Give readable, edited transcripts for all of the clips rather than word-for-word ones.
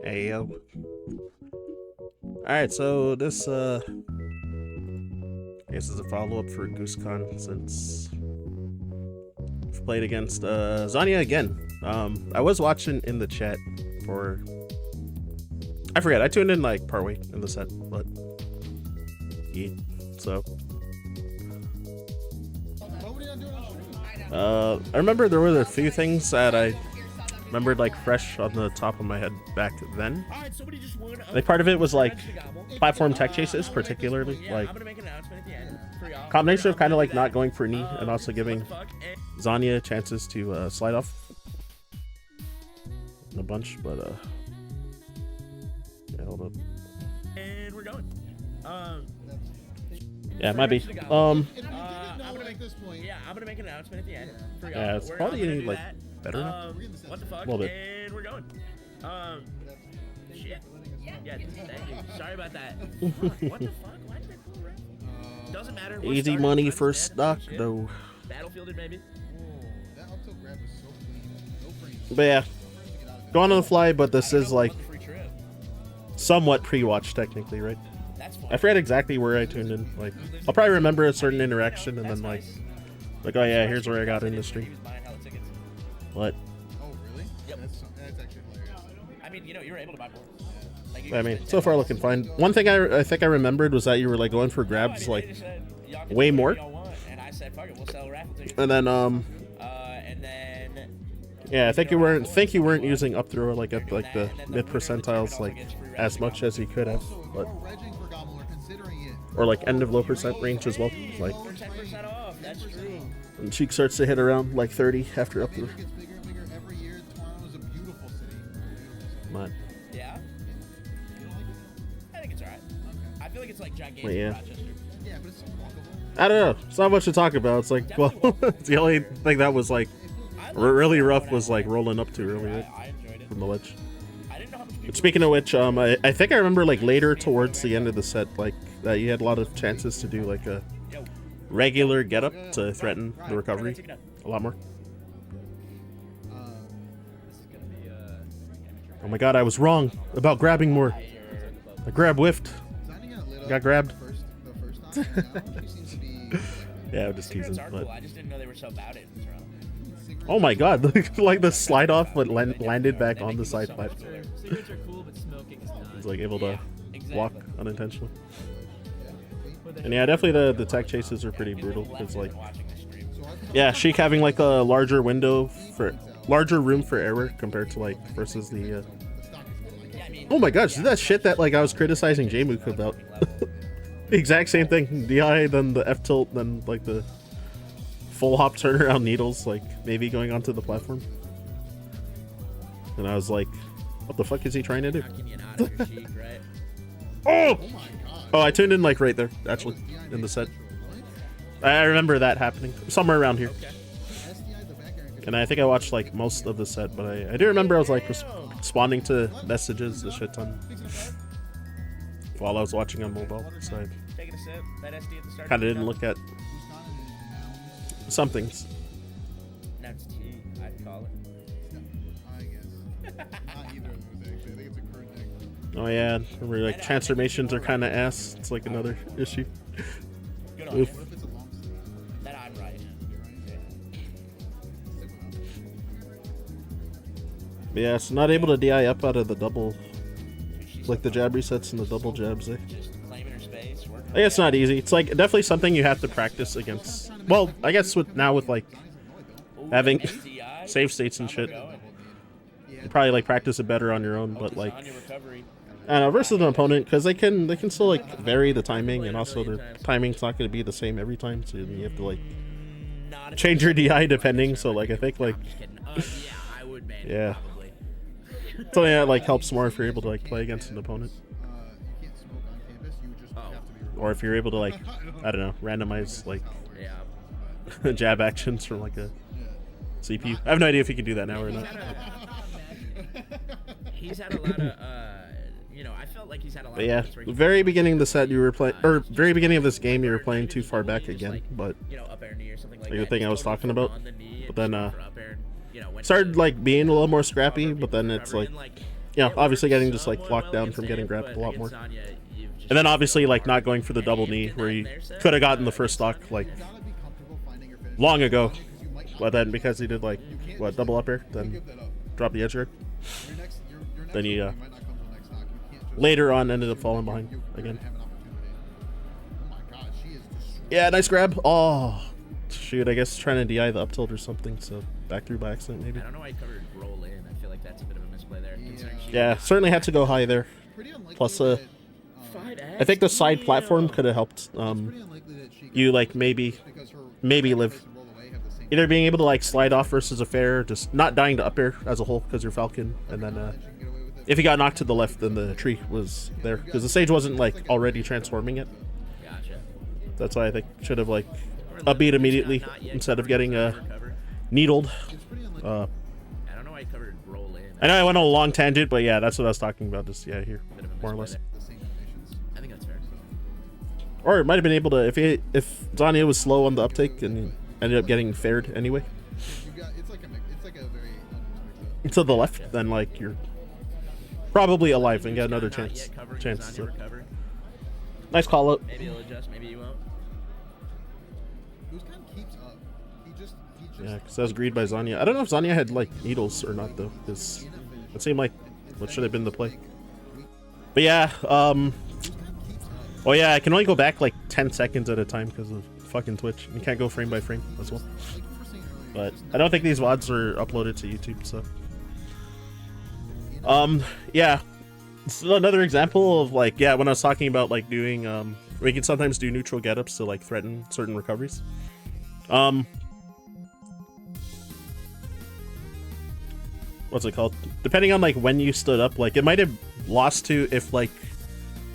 Ayo. Alright, so this I guess is a follow-up for Goosekhan since I've played against Zanya again. I was watching in the chat for I forget, I tuned in like partway in the set, but yeah, so I remember there were a few things that I remembered like fresh on the top of my head back then. Like part of it was like platform tech chases, particularly like combination of kind of like not going for knee and also giving Zanya chances to slide off in a bunch, but yeah, hold up. And we're going. Yeah, it might be. I'm gonna make this point. Yeah, I'm gonna make an announcement at the end. Yeah, it's probably like better now. What the fuck? A little bit. And we're going. Shit. Yeah, thank you. Sorry about that. What the fuck? Why did I pull right? Doesn't matter. We're Easy starting money from for set. stock Shit. though. Battlefielded maybe. But yeah, going on the fly, but this is like Free trip. somewhat pre-watched technically, right? That's fine. I forget exactly where I tuned in. Like, I'll probably remember a certain interaction and then like, oh yeah, here's where I got in the stream. What? Oh, really? Yep. That's actually hilarious. I mean, you know, you were able to buy more. Like, you I just mean, did so far looking fine. One thing I think I remembered was that you were like going for grabs like way more. And I said, fuck it, we'll sell raffle tickets. And then And then yeah, I think you weren't using up throw like at like the mid percentiles like as much as you could have, but Oh, Regging for Gobbler, considering it. or like end of low percent range as well. Like for 10% off. That's true. when cheek starts to hit around like 30 after up throw. It gets bigger and bigger every year. Toronto is a beautiful city. But Yeah. I think it's alright. I feel like it's like gigantic But yeah. Rochester. Yeah, but it's walkable. I don't know. It's not much to talk about. It's like, well, the only thing that was like really rough was like rolling up too early, right? I enjoyed it. From the ledge. I didn't know how much But people speaking of which, I think I remember like later towards the end of the set, like that you had a lot of chances to do like a regular get up to threaten the recovery a lot more. This is gonna be Oh my god, I was wrong about grabbing more. I grab whiffed. Signing out lit up Got grabbed. the first time. Now, she seems to be Yeah, I'm just cigarettes teasing. are But cool. I just didn't know they were so about it in Toronto. oh my god, like the slide off but landed back on the side platform. Cigarettes are cool, but smoking is not. It's like able to walk unintentionally. With And yeah, definitely the tech chases are pretty brutal. It's like, Watching the stream. yeah, Sheik having like a larger larger room for error compared to like versus the. Oh my gosh, did that shit that like I was criticizing Jmook about? The exact same thing. DI, then the F tilt, then like the full hop turnaround needles, like maybe going onto the platform. And I was like, what the fuck is he trying to do? Knocking you out of your cheek, right? Oh! Oh my god. Oh, I tuned in like right there, actually, in the set. I remember that happening somewhere around here. SDI the back air. And I think I watched like most of the set, but I do remember I was like responding to messages a shit ton while I was watching on mobile. So I Taking a sip. That SD at the start. kind of didn't look at some things. Now it's tea, I'd call it. I guess. Not either of those actually. I think it's a current thing. Oh yeah, remember like transformations are kind of ass. It's like another issue. Good on Oof. you. What if it's a long sleeve? That I'm right. But yeah, it's not able to DI up out of the double, like the jab resets and the double jabs. Just claiming her space. Working I guess it's not easy. It's like definitely something you have to practice against. Well, I guess with like having save states and shit, you probably like practice it better on your own. But like, on your recovery. I don't know, versus an opponent, because they can still like vary the timing, and also the timing's not going to be the same every time. So you have to like Not change your DI depending. So like I think like just kidding. Yeah, I would, man. Yeah. Probably. something that like helps more if you're able to like play against an opponent, You can't smoke on campus. You just Oh. have to be. or if you're able to like I don't know randomize like Yeah. jab actions from like a CPU. I have no idea if you can do that now or not. He's had a lot of, you know, I felt like he's had a lot But of yeah, moments where the he- very beginning of the set you were playing, or very beginning of this game you were playing too far back again, but you know, up air knee or something like Like the that. thing I was Just totally talking about. on the knee But and then, just for up air and, you know, went started to like being a little more scrappy, recover, but then recover, it's like and, you know, It obviously works getting just like somewhat locked well down against from getting him, grabbed but a lot against more. Zanya, you've just And then got obviously like more not going for the double knee getting where that he there set, could have gotten the against first stock Zanya. like You gotta be comfortable finding your finish long ago. because you might not But then get because he did like what double up air, then give that up. drop the edge guard. Your next Then he opening might not come till next stock. You can't just later on ended up falling behind you're again. gonna have an opportunity. Oh my god, she is destroying. Yeah, nice grab. Oh, shoot. I guess trying to DI the up tilt or something. So back through by accident, maybe. I don't know why I covered roll in. I feel like that's a bit of a misplay there. Considering she Yeah, certainly had to go high there. Pretty unlikely Plus, that, I think the side platform could have helped. pretty unlikely that she You like maybe because her live and roll away have the same either being able to like slide off versus a fair, just not dying to up air as a whole because you're Falcon, and then she can get away with it. if he got knocked to the left, then the tree was there because the stage wasn't like already transforming yet. Gotcha. That's why I think should have like upbeat immediately instead of getting needled. I don't know why I covered roll in. I know I went on a long tangent, but yeah, that's what I was talking about. Just yeah, here, Bit of a more or misplay less. The same animations. there. I think that's fair. Or it might have been able to if Zanya was slow on the uptake and ended up getting fared anyway You got it's like a very mix to the left, then like you're probably alive and get another Not chance. yet covering Chance. Zanya So. recovery. Nice call out. Maybe he'll adjust. Maybe he won't. Goosekhan keeps up. He just Yeah, because that was agreed by Zanya. I don't know if Zanya had like needles or not though, because it seemed like what should have been the play. But yeah, oh yeah, I can only go back like 10 seconds at a time because of fucking Twitch. You can't go frame by frame as well. But I don't think these VODs are uploaded to YouTube, so. Yeah. It's another example of like, yeah, when I was talking about like doing, we can sometimes do neutral get-ups to like threaten certain recoveries. What's it called? Depending on like when you stood up, like it might have lost to if like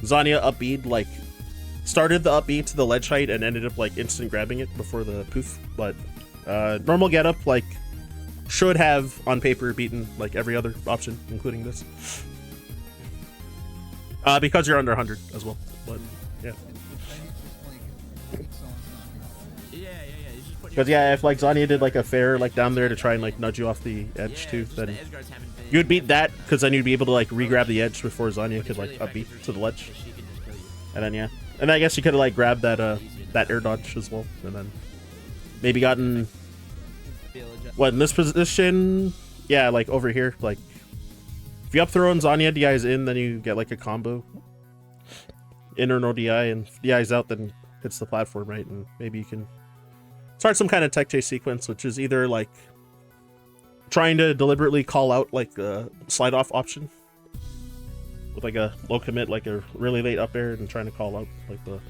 Zanya up B'd like started the up B to the ledge height and ended up like instant grabbing it before the poof, but normal get up like should have on paper beaten like every other option, including this. Because you're under 100 as well, but yeah. Because yeah, if like Zanya did like a fair like down there to try and like nudge you off the edge too, then you'd beat that because then you'd be able to like re-grab the edge before Zanya could like up beat to the ledge. And then yeah, and I guess you could have like grabbed that that air dodge as well, and then maybe gotten what in this position, yeah, like over here, like if you up throw and Zanya DI's in, then you get like a combo in or no DI, and if DI's out, then hits the platform, right, and maybe you can start some kind of tech chase sequence, which is either like trying to deliberately call out like a slide off option with like a low commit, like a really late up air, and trying to call out like the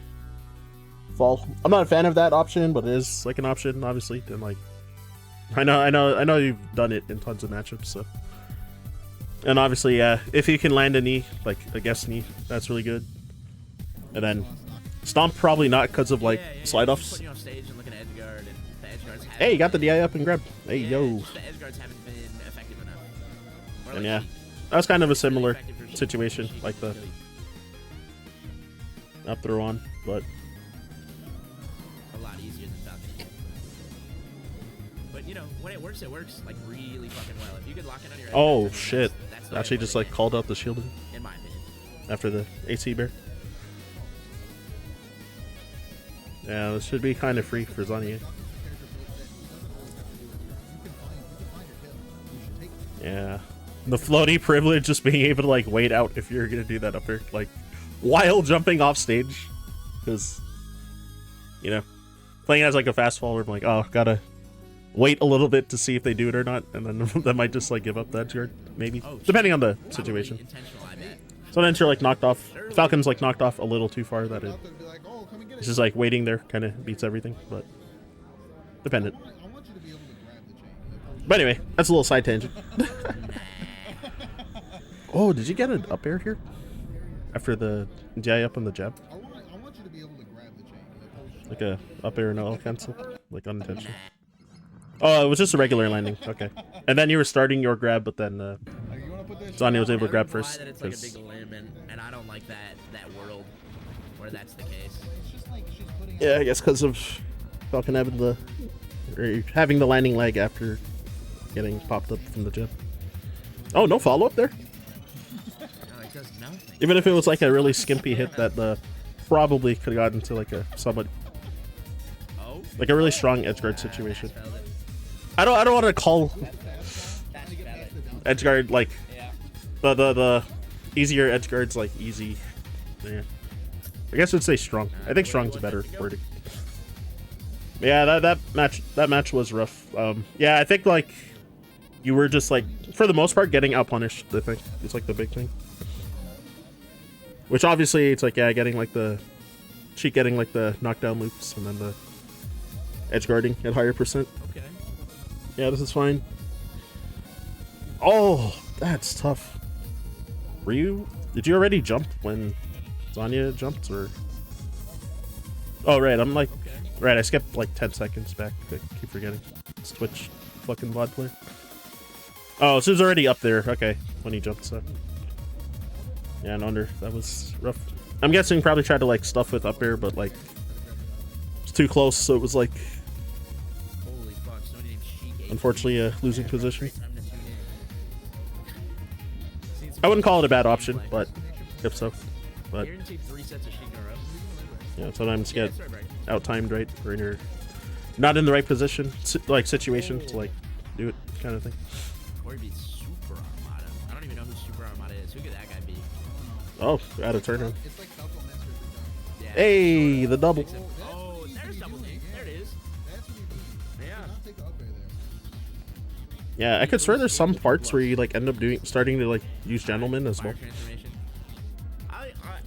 fall. I'm not a fan of that option, but it is like an option, obviously. And like, I know you've done it in tons of matchups, so. And obviously, yeah, if you can land a knee, like a guess knee, that's really good. And then stomp probably not because of like slide offs. Hey, you got the DI up and grab. Hey, yo. And yeah, that was kind of a similar situation, like the up throw on, but a lot easier than Falcon. But you know, when it works like really fucking well. If you could lock it on your oh edge, shit, that's the actually way just to like win, called out the shielding in my opinion. after the AC bear. Yeah, this should be kind of free for Zanya. Yeah, the floaty privilege, just being able to like wait out if you're gonna do that up there, like while jumping off stage, because you know, playing as like a fast fall, where I'm like, oh, gotta wait a little bit to see if they do it or not, and then they might just like give up that guard, maybe, depending on the situation. Intentional, I bet. Sometimes you're like knocked off. Falcon's like knocked off a little too far that it's just like waiting there kind of beats everything, but dependent. But anyway, that's a little side tangent. Oh, did you get an up air here? After the DI up on the jab? Like a up air no L cancel? Like unintentional? Oh, it was just a regular landing. Okay. And then you were starting your grab, but then Zanya was able to grab first. That it's like a big limb, and I don't like that world where that's the case. Yeah, I guess because of Falcon having the landing leg after getting popped up from the jab. Oh, no follow-up there? Nothing. Even if it was like a really skimpy hit that probably could have gotten to like a somewhat Oh. like a really strong edge guard situation. That's valid. I don't want to call That's valid. edge guard like Yeah. the easier edge guards like easy. Yeah. I guess I'd say strong. I think strong's a better wording. Yeah, that match was rough. Yeah, I think like you were just like for the most part getting out punished. I think it's like the big thing. Which obviously it's like, yeah, getting like the knockdown loops and then the edge guarding at higher percent. Okay. Yeah, this is fine. Oh, that's tough. Did you already jump when Zanya jumped, or? Oh, right, I'm like, Okay. right, I skipped like 10 seconds back. I keep forgetting. It's Twitch fucking VOD player. Oh, so it was already up there. Okay, when he jumped, so. Yeah, no wonder. That was rough. I'm guessing probably tried to like stuff with up air, but like it's too close, so it was like Holy fuck! Somebody named Sheik. unfortunately a losing position. I'm gonna tune in. Seen some I wouldn't call it a bad Sheik option, play. but if so. But Guaranteed 3 sets of Sheik in a row. yeah, sometimes Yeah, get that's right, right. out timed right, or you're not in the right position, like situation to like do it, kind of thing. Corey beats Super Armada. I don't even know who Super Armada is. Who could that guy be? Oh, out of turn him. It's like Falco Master of the Dark. Yeah. Hey, the double. Oh, there's double D. There it is. That's what you need. Yeah. Do not take the up air there. Yeah, I could swear there's some parts where you like end up starting to like use gentleman as Fire well. transformation.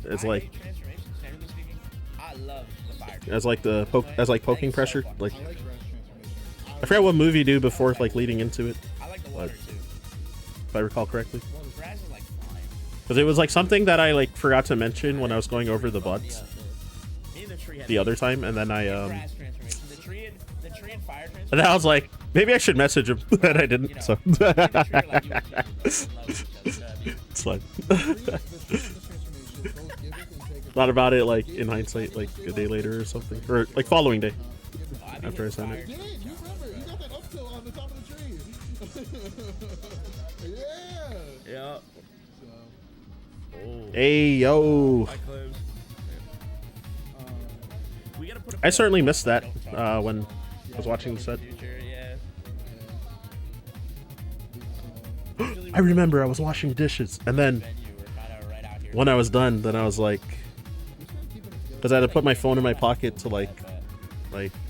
It's I like- hate transformations, generally speaking. I love the fire. As like the poking pressure. Like I like grass transformation. I forgot what move you do before like leading into it, I like the water too. if I recall correctly. Grass is like flying. Because it was like something that I like forgot to mention when I was going over the bots Me and the tree had the other time, and then I grass transformation. The tree and fire transformation. and then I was like, maybe I should message him, and I didn't. So it's fine. Thought about it like in hindsight, like a day later or something, or like following day after I sent it. Yeah, you remember. You got that up tilt on the top of the tree. Yeah. Yeah. So, Hey yo, Hi, Cloves. We gotta put a I certainly missed that when I was watching the set. future, yeah. I remember I was washing dishes, and then Venue, we're kinda right out here. when I was done, then I was like, because I had to put my phone in my pocket to like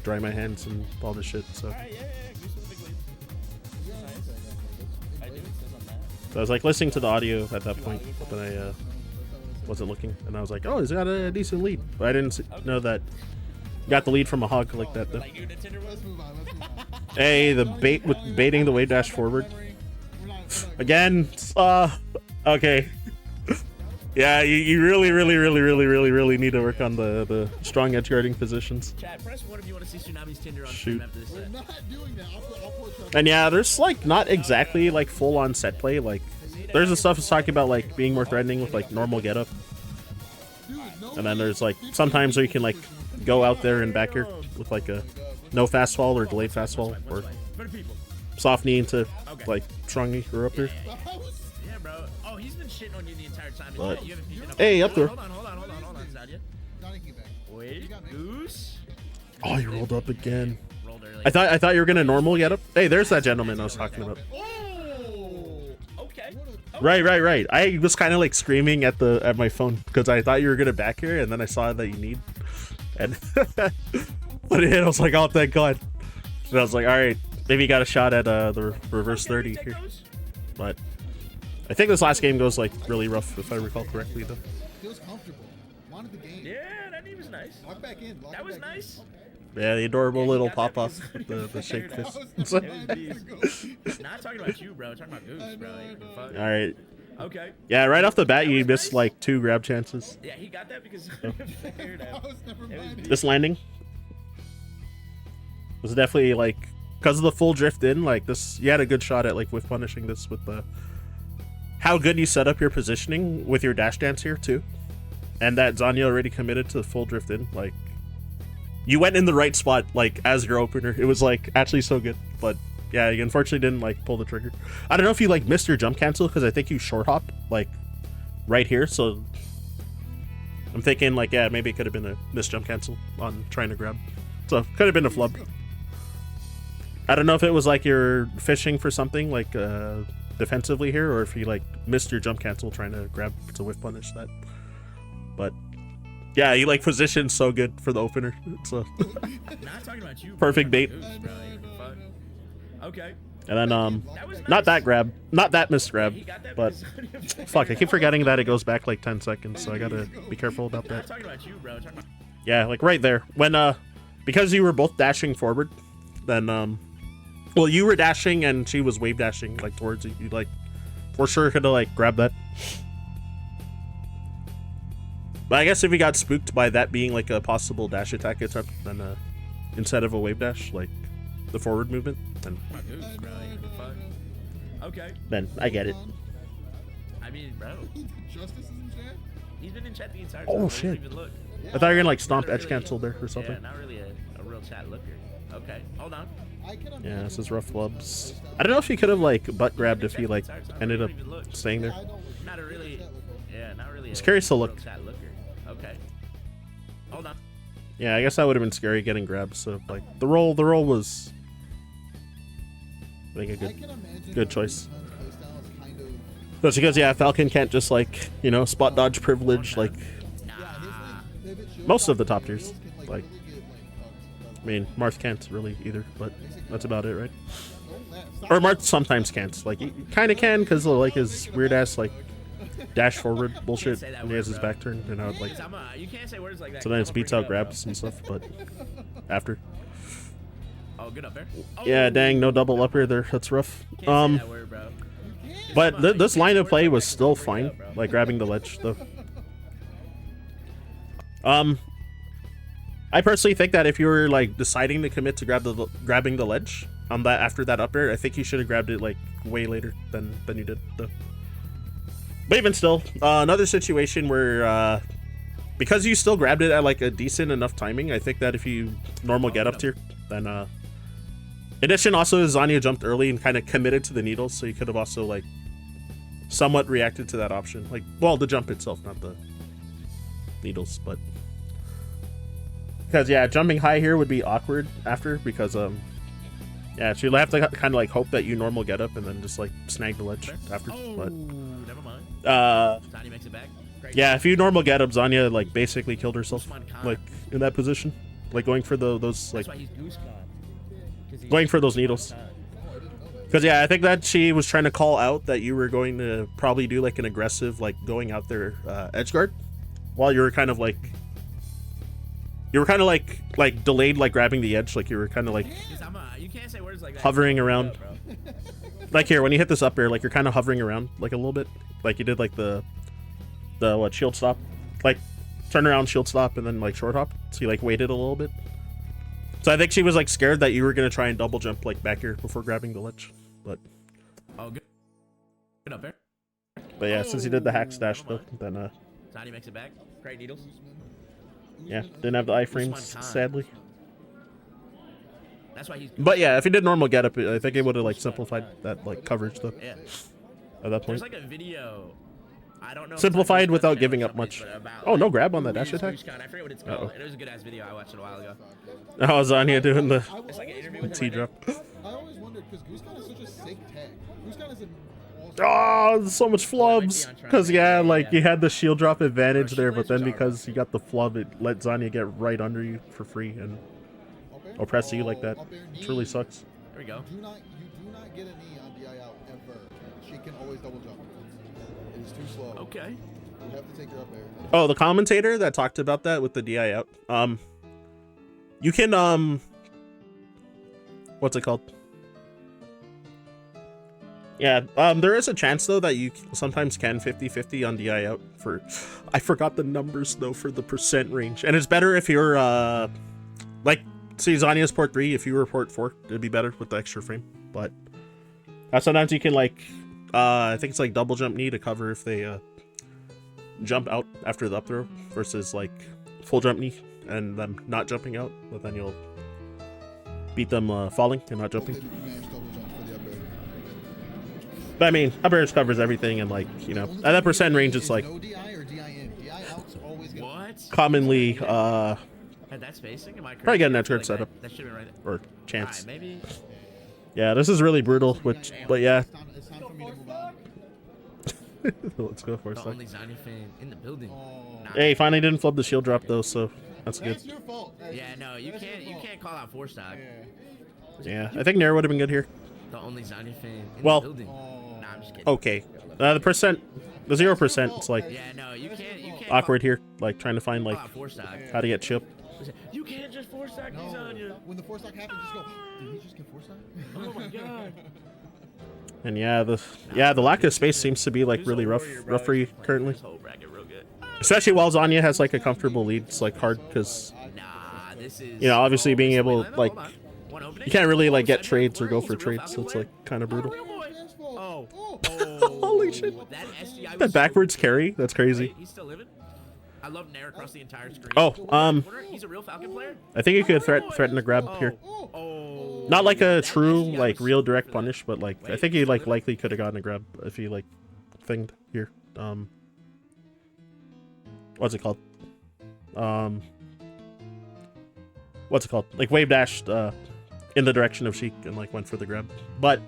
dry my hands and all this shit. So, Alright, yeah. Goose with the big lead. Nice. I do. It says on that. so I was like listening to the audio at that point, but I wasn't looking, and I was like, oh, he's got a decent lead, but I didn't know that he got the lead from a hog like that though. Like you did Tinder let's move on. Let's move on. Hey, the bait with baiting the wave dash forward We're not again. Okay. Yeah, you really need to work on the strong edge guarding positions. Chat, press 1 if you want to see Tsunami's Tinder on Shoot. stream after this We're set. not doing that. I'll pull a trap. And yeah, there's like not exactly like full on set play. Like there's the stuff that's talking about like being more threatening with like normal getup, Dude, no and then there's like sometimes where you can like go out there and back here with like a no fast fall or delayed fast fall or For the people. soft knee into like strong knee or up there. Yeah, bro. Oh, he's been shitting on you the entire time. But- You haven't beaten up. Hey, up there. Hold on, Zanya. Johnny came back. Wait, Goose. Oh, he rolled up again. Rolled early. I thought you were gonna normal get up. Hey, there's that gentleman I was talking about. Oh, okay. Right. I was kind of like screaming at my phone because I thought you were gonna back here, and then I saw that you need, and when it hit, I was like, oh, thank God. And I was like, all right, maybe you got a shot at the reverse 30 Take here, those? but I think this last game goes like really rough if I recall correctly though. Feels comfortable. Wanted the game. Yeah, that knee was nice. Walk back in. Walk That was back in. nice. Yeah, the adorable Yeah, little you got pop that off because- with the shake That fist. was All never It was mine. beast. Not talking about you, bro. Talking about Goose, bro. Like, fuck. right. Okay. Yeah, right off the bat, That you was missed nice. like 2 grab chances. Yeah, he got that because I figured That out. was never It was mine. beast. This landing was definitely like because of the full drift in. Like this, you had a good shot at like with punishing this with the how good you set up your positioning with your dash dance here too, and that Zanya already committed to the full drift in. Like you went in the right spot like as your opener. It was like actually so good, but yeah, you unfortunately didn't like pull the trigger. I don't know if you like missed your jump cancel because I think you short hop like right here, so I'm thinking like, yeah, maybe it could have been a missed jump cancel on trying to grab. So could have been a flub. I don't know if it was like you're fishing for something like defensively here, or if you like missed your jump cancel trying to grab to whiff punish that. But yeah, he like positioned so good for the opener. It's a Not talking about you. perfect bait. Okay. And then That was nice. not that grab, not that missed grab, He got that but fuck, I keep forgetting that it goes back like 10 seconds, so I gotta be careful about Not that. talking about you, bro. Talking about Yeah, like right there when because you were both dashing forward, then well, you were dashing and she was wave dashing like towards you. You like for sure could have like grabbed that. But I guess if you got spooked by that being like a possible dash attack attempt, then instead of a wave dash, like the forward movement, then okay. then I get it. I mean, bro, Justice is in chat? he's been in chat the entire time. Oh, He shit. didn't even look. I thought you were gonna like stomp Not edge really- cancel there or something. Yeah, not really a real chat looker. Okay, hold on. I can Yeah, imagine this is that rough he flubs. plays I don't know if he could have like butt grabbed if he Checked the like entire time. ended up He didn't even look. staying there. I don't Not a really, yeah, not really. It's a curious to real look. Chat looker. Okay. Hold on. Yeah, I guess that would have been scary getting grabbed. So like the roll was, I think a I good. can imagine good that choice. Hunt's playstyle is kind of That's because yeah, Falcon can't just like spot dodge privilege like pivot shield most of the top shields tiers. can, Like really get, fucked. I mean, Marth can't really either, but that's about it, right? Stop Or Marth sometimes can't. Like he kind of can because like his weird ass like dash forward bullshit say that when he has word, his bro. back turned, and I would like You can't say words like that. so then I'm it's gonna beats bring out it up, bro. grabs and stuff, but after. Oh, good up there. Yeah, dang, no double up here there. That's rough. Can't say that word, bro. But this line of play was still fine, like grabbing the ledge though. I personally think that if you were like deciding to commit to grabbing the ledge on that after that up air, I think you should have grabbed it like way later than you did though. But even still, another situation where because you still grabbed it at like a decent enough timing, I think that if you normal get up tier, then in addition also Zanya jumped early and kind of committed to the needles, so you could have also like somewhat reacted to that option. Like, well, the jump itself, not the needles, but because yeah, jumping high here would be awkward after because yeah, she'll have to kind of like hope that you normal get up and then just like snag the ledge after. But never mind. Zanya makes it back. Great. yeah, if you normal get up, Zanya like basically killed herself Usman Khan. like in that position, like going for those like That's why he's Goosekhan. 'Cause he's going for those needles. Goosekhan. Because yeah, I think that she was trying to call out that you were going to probably do like an aggressive like going out there edge guard, while you were kind of like delayed like grabbing the edge, like you were kind of like You can't say words like that. hovering around. Bro. Like here when you hit this up air, like you're kind of hovering around like a little bit, like you did like the what shield stop, like turn around shield stop and then like short hop. So you like waited a little bit. So I think she was like scared that you were gonna try and double jump like back here before grabbing the ledge, but Oh, good. Good up there. yeah, since you did the hack stash though, then Zanya makes it back. Great needles. yeah, didn't have the iframes sadly. That's why he's. But yeah, if he did normal get up, I think it would have like simplified that like coverage though. Yeah. At that There's point, like a video. I don't know. if simplified it's on without Goosekhan's giving channel up or much. something, but about, Oh, no like, grab on that who dash is attack? Goosekhan. I forget what it's called. Uh-oh. It was a good ass video. I watched it a while ago. Oh, Zanya doing the It's like an interview with T him. Right drop. I always wondered because Goosekhan is such a sick tag. Goosekhan is an awesome. Oh, so much flubs. Because yeah, like you had the shield drop advantage there, but then because you got the flub, it let Zanya get right under you for free and oppress you like that. It really sucks. There we go. You do not get a knee on DI out ever. She can always double jump. It is too slow. Okay. You have to take her up there. Oh, the commentator that talked about that with the DI out. You can what's it called? Yeah, there is a chance though that you sometimes can 50-50 on DI out for. I forgot the numbers though for the percent range, and it's better if you're like see Zanya's port 3. If you were port 4, it'd be better with the extra frame. But sometimes you can like I think it's like double jump knee to cover if they jump out after the up throw versus like full jump knee and them not jumping out, but then you'll beat them falling and not jumping. Mash double jump for the up air. But I mean, up airs covers everything, and like, you know, at that percent range, it's like No DI or DIN. DI out's always gonna What? commonly Had that spacing? Am I crazy? probably get an I edge feel guard like setup that should be right there. or chance. Alright, maybe. Yeah, this is really brutal. Which, but yeah, it's time for me to move on. let's go for a The sec. only Zanya fan in the building. Oh. Nah. Hey, finally didn't flub the shield drop though, so that's good. That's your fault. Yeah, no, you can't call out 4-stock. Yeah. Yeah, I think Nair would have been good here. The only Zanya fan in Well- the building. Oh. Nah, I'm just kidding. Okay, the percent, the 0%, it's like Yeah, no, you can't awkward here, like trying to find call like out 4-stock. how to get chip. You can't just 4-stock No. these Zanya. When the 4-stock happens, just go. Did he just get 4-stock? Oh my god. And yeah, the lack of space seems to be like really rough for you currently. This whole bracket real good. Especially while Zanya has like a comfortable lead. It's like hard because Nah, this is. you know, obviously being Oh, able, wait, like, hold on. One opening. you can't really like Oh, get Zanya trades or player, go he's for a real trades, Falcon so it's player. like kind of Oh, brutal. real boy. Oh. Oh. Oh. Holy shit. That SDI was That backwards carry, that's crazy. Wait, he's still living? I love Nair across the entire screen. Oh, He's a real Falcon player? I think you could threaten to grab here. Oh. Not like a That true SDI like was real super direct for that. punish, but like I Wait, think he he's like still likely could have gotten a grab if he like thinged here. What's it called? What's it called? Like wave dashed in the direction of Sheik and like went for the grab. But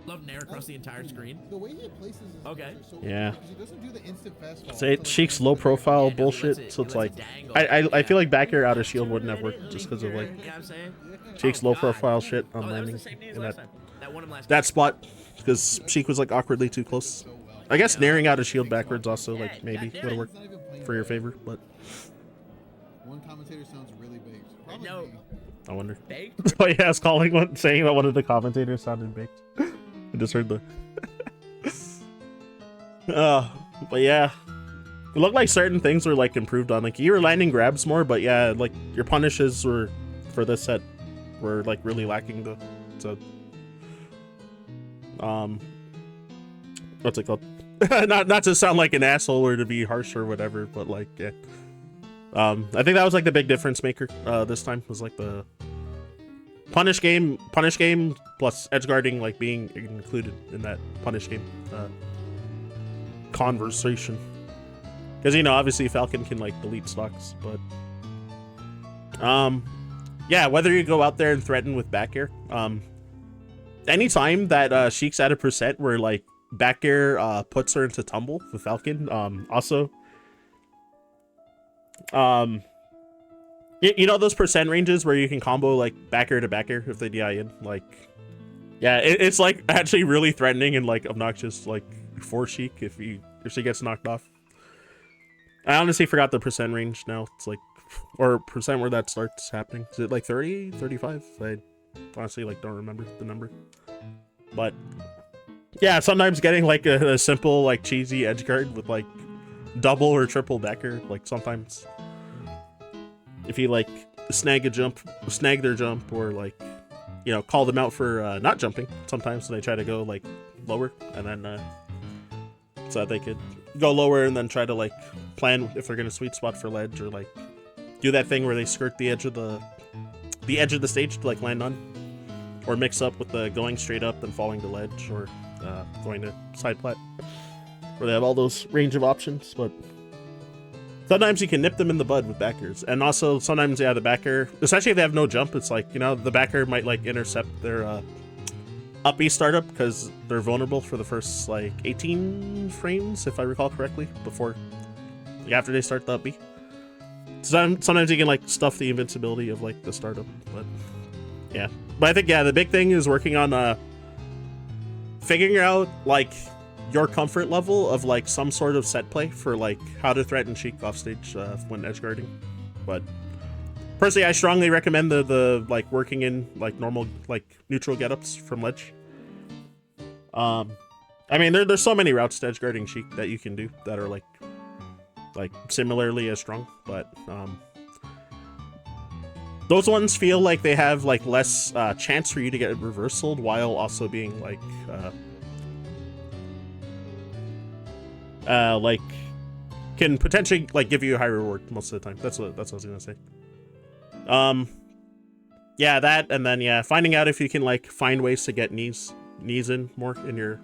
Love Nair across the entire screen. The way he places his Okay. are so Yeah. because he doesn't do the instant fastball. say Sheik's low profile Yeah, no, he lets bullshit, it- so he it's lets like it dangle. I feel Yeah. like back air out of shield wouldn't have worked just because of like You know what I'm saying? Sheik's Oh, low God. profile shit Oh, on that was landing the same knee as in last that time. That won him last that spot because Sheik was like awkwardly too close. I guess nairing out a shield backwards also like maybe would have worked for your favor, but One commentator sounds really baked. Probably No. me. I wonder. Baked? Oh yeah, I was calling one saying that one of the commentators sounded baked. I just heard the but yeah. It looked like certain things were like improved on. Like you were landing grabs more, but yeah, like your punishes were for this set were like really lacking though. So what's it called? not to sound like an asshole or to be harsh or whatever, but like yeah. I think that was like the big difference maker this time was like the punish game plus edge guarding like being included in that punish game conversation. Because you know, obviously Falcon can like delete stocks, but yeah, whether you go out there and threaten with back air, anytime that Sheik's at a percent where like back air puts her into tumble with Falcon, also you know those percent ranges where you can combo like back air to back air if they DI in, like yeah, it's like actually really threatening and like obnoxious like for Sheik if she gets knocked off. I honestly forgot the percent range now. It's like, or percent where that starts happening. Is it like 30, 35? I honestly like don't remember the number. But yeah, sometimes getting like a simple like cheesy edge guard with like double or triple backer, like sometimes if you like snag their jump or like, you know, call them out for not jumping, sometimes they try to go like lower and then so that they could go lower and then try to like plan if they're gonna sweet spot for ledge or like do that thing where they skirt the edge of the stage to like land on, or mix up with the going straight up and falling to ledge or going to side plat, where they have all those range of options. But sometimes you can nip them in the bud with backers, and also sometimes yeah, the backer, especially if they have no jump, it's like, you know, the backer might like intercept their up B startup because they're vulnerable for the first like 18 frames, if I recall correctly, before like after they start the up B. Sometimes you can like stuff the invincibility of like the startup, but yeah. But I think yeah, the big thing is working on figuring out like your comfort level of like some sort of set play for like how to threaten Sheik off stage when edge guarding. But personally, I strongly recommend the like working in like normal like neutral getups from ledge. I mean there's so many routes to edge guarding Sheik that you can do that are like similarly as strong, but those ones feel like they have like less chance for you to get reversaled while also being like can potentially like give you a high reward most of the time. That's what I was gonna say. Yeah, that, and then yeah, finding out if you can like find ways to get knees knees in more in your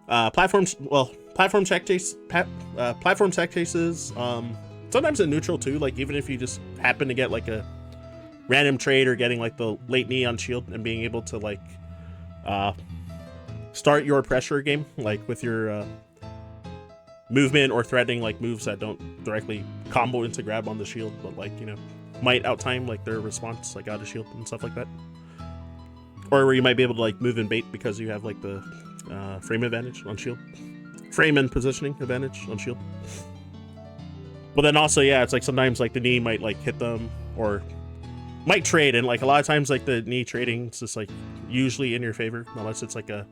platforms. Well, platform check chase, platform check chases. Sometimes in neutral too. Like even if you just happen to get like a random trade or getting like the late knee on shield and being able to like start your pressure game like with your movement or threatening like moves that don't directly combo into grab on the shield, but like, you know, might outtime like their response like out of shield and stuff like that. Or where you might be able to like move and bait because you have like the frame advantage on shield. Frame and positioning advantage on shield. But then also, yeah, it's like sometimes like the knee might like hit them or might trade, and like a lot of times like the knee trading is just like usually in your favor unless it's like a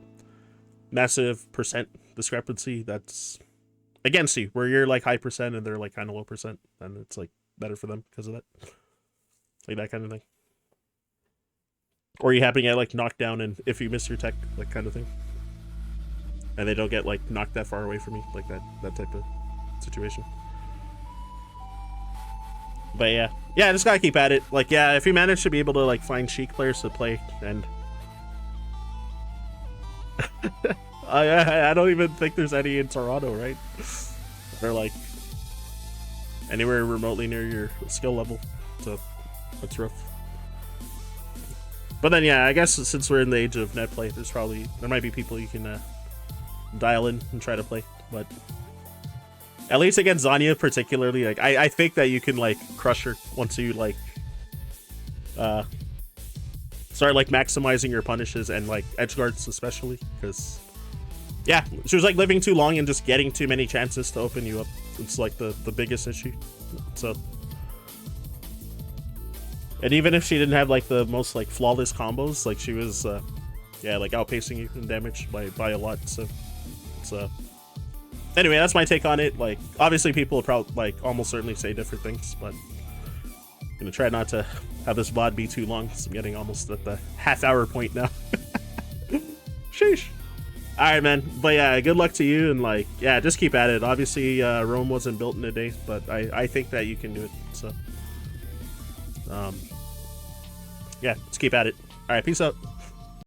massive percent discrepancy that's against you, where you're like high percent and they're like kind of low percent, and it's like better for them because of that, like that kind of thing. Or you happen to get like knocked down, and if you miss your tech, like kind of thing, and they don't get like knocked that far away from you, like that type of situation. But yeah, just gotta keep at it. Like, yeah, if you manage to be able to like find Sheik players to play, and I don't even think there's any in Toronto, right? Or like anywhere remotely near your skill level, so that's rough. But then yeah, I guess since we're in the age of net play, there might be people you can dial in and try to play, but at least against Zanya particularly, like I think that you can like crush her once you like start like maximizing your punishes and like edge guards especially, because yeah, she was like living too long and just getting too many chances to open you up. It's like the biggest issue. So, and even if she didn't have like the most like flawless combos, like she was yeah, like outpacing you in damage by a lot. So anyway, that's my take on it. Like, obviously people will probably like almost certainly say different things, but I'm gonna try not to have this VOD be too long, because I'm getting almost at the half-hour point now. Sheesh. Alright, man. But yeah, good luck to you, and like, yeah, just keep at it. Obviously, Rome wasn't built in a day, but I think that you can do it, so yeah, just keep at it. Alright, peace out.